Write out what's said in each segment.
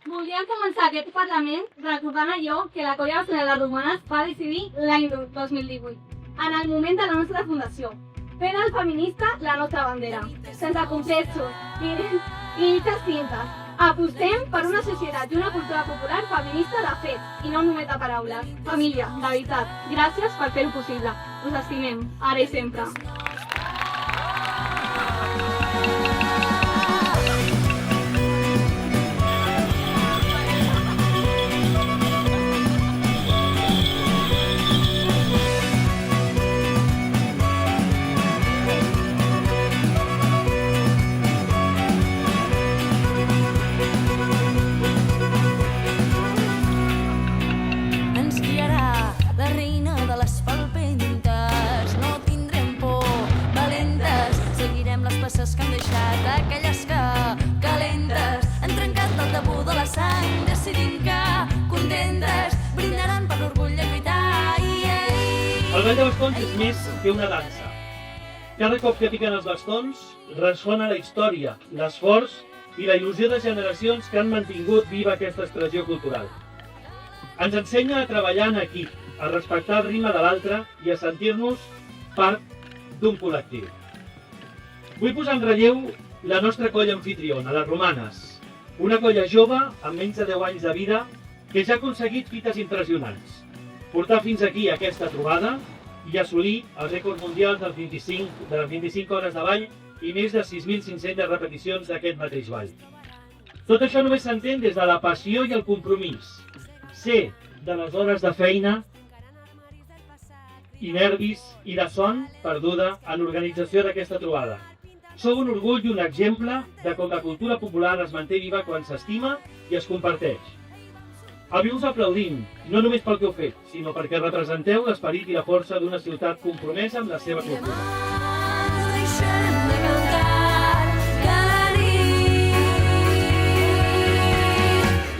Voldríem començar aquest Parlament recordant allò que la Colla Barcelona de les Romanes va decidir l'any 2018, en el moment de la nostra fundació, fent el feminista la nostra bandera, sense complexos i lluites cintes. Apostem per una societat i una cultura popular feminista de fets i no només de paraules. Família, de veritat, gràcies per fer-ho possible. Us estimem, ara i sempre. Que han deixat aquelles que calentes han trencat el tabú de la sang, decidint que contentes brindaran per l'orgull de lluitar. El ball de bastons és més que una dansa. Cada cop que piquen els bastons ressona la història, l'esforç i la il·lusió de generacions que han mantingut viva aquesta expressió cultural. Ens ensenya a treballar en equip, a respectar el ritme de l'altre i a sentir-nos part d'un col·lectiu. Vull posar en relleu la nostra colla anfitriona, les Romanes, una colla jove amb menys de 10 anys de vida que ja ha aconseguit fites impressionants. Portar fins aquí aquesta trobada i assolir el rècord mundial de les 25 hores de ball i més de 6.500 repeticions d'aquest mateix ball. Tot això només s'entén des de la passió i el compromís. Ser de les hores de feina i nervis i de son perduda en l'organització d'aquesta trobada. Sou un orgull i un exemple de com la cultura popular es manté viva quan s'estima i es comparteix. Avui us aplaudim, no només pel que heu fet, sinó perquè representeu l'esperit i la força d'una ciutat compromesa amb la seva cultura.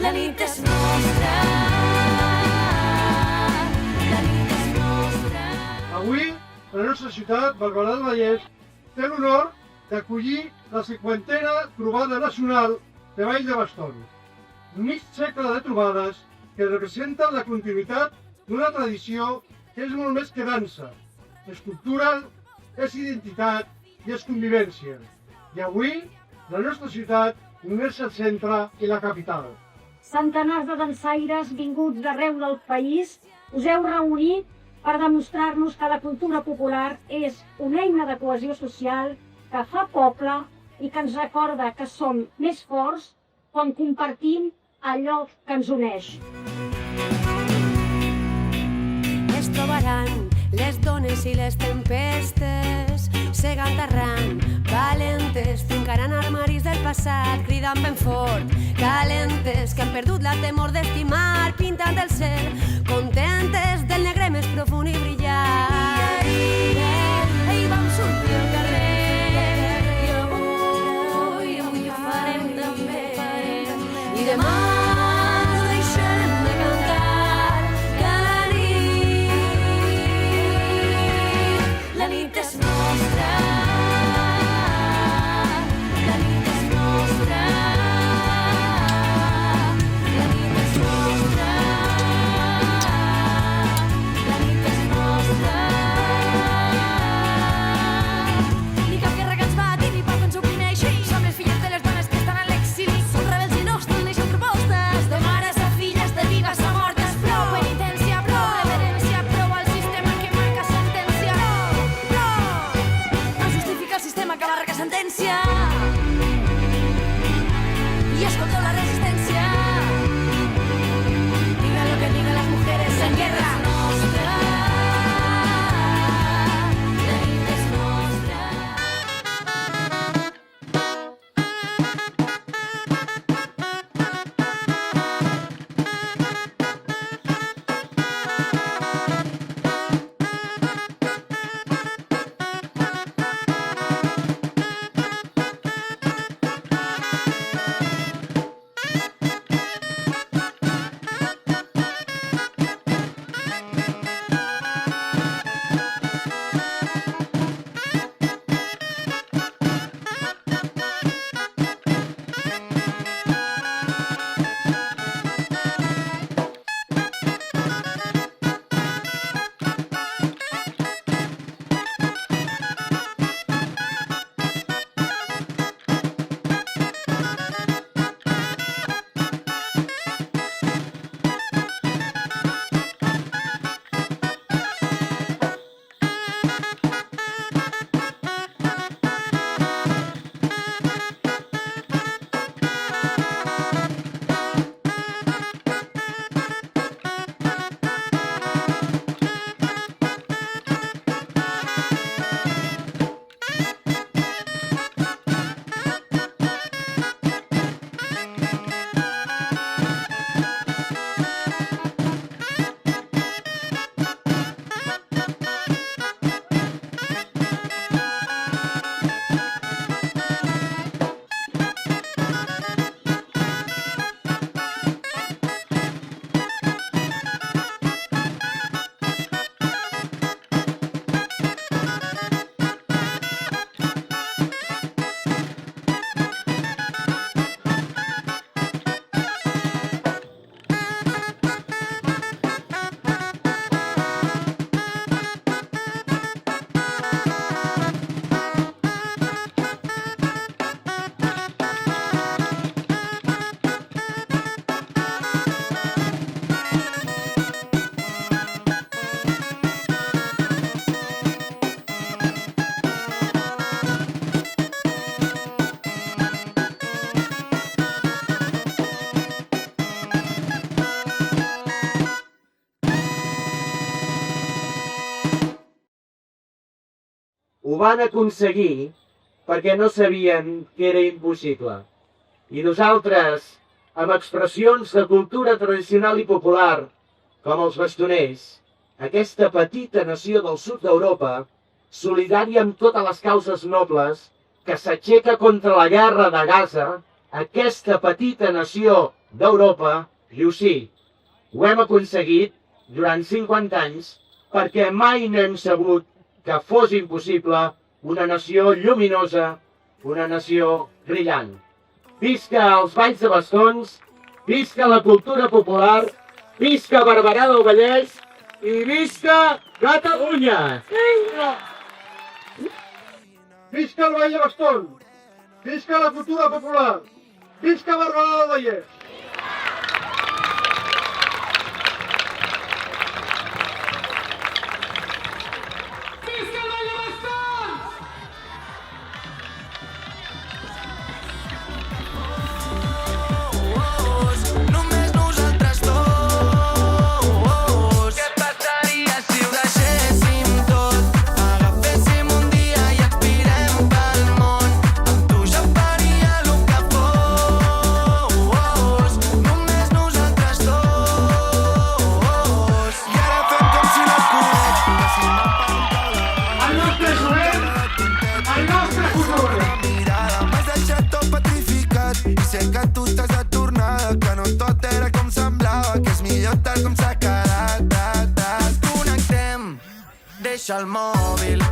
La nit és nostra. La nit és nostra. Avui, la nostra ciutat, Barberà del Vallès, té l'honor d'acollir la 50a trobada nacional de ball de bastons. Mig segle de trobades que representen la continuïtat d'una tradició que és molt més que dansa. És cultura, és identitat i és convivència. I avui, la nostra ciutat només és el centre i la capital. Centenars de dansaires vinguts d'arreu del país us heu reunit per demostrar-nos que la cultura popular és una eina de cohesió social que fa poble i que ens recorda que som més forts quan compartim allò que ens uneix. Es trobaran les dones i les tempestes, segant arran, valentes, trincaran armaris del passat, cridant ben fort, calentes, que han perdut la temor d'estimar, pintant el cel, contentes del negre més profund i brillant. Ei, vam sortir al carrer, i avui ho farem també, i demà no deixarem de cantar, que la nit és nostra. La nit és nostra. La nit és nostra. La nit és nostra. Ni cap guerra que ens bati, ni por que ens oprimeixi. Som les filles de les dones que estan a l'exili. Som rebels i nostres, neixen propostes. ho van aconseguir perquè no sabien que era impossible. I nosaltres, amb expressions de cultura tradicional i popular, com els bastoners, aquesta petita nació del sud d'Europa, solidària amb totes les causes nobles, que s'aixeca contra la guerra de Gaza, aquesta petita nació d'Europa, diu sí, ho hem aconseguit durant 50 anys perquè mai no hem sabut que fos impossible una nació lluminosa, una nació brillant. Visca els balls de bastons, visca la cultura popular, visca Barberà del Vallès i visca Catalunya! Visca el ball de bastons! Visca la cultura popular! Visca Barberà del Vallès! Només nosaltres dos. Què passaria si ho deixéssim tot? Agaféssim un dia i aspirem pel món. Amb tu ja faria el que fos. Només nosaltres dos. I ara fem com si no es coneix. El nostre jovent, el nostre futur! Mirada, m'has deixat tot petrificat i sé que tu estàs de tornada, que no tot era com semblava, que és millor tal com s'ha quedat. Connectem, deixa el mòbil a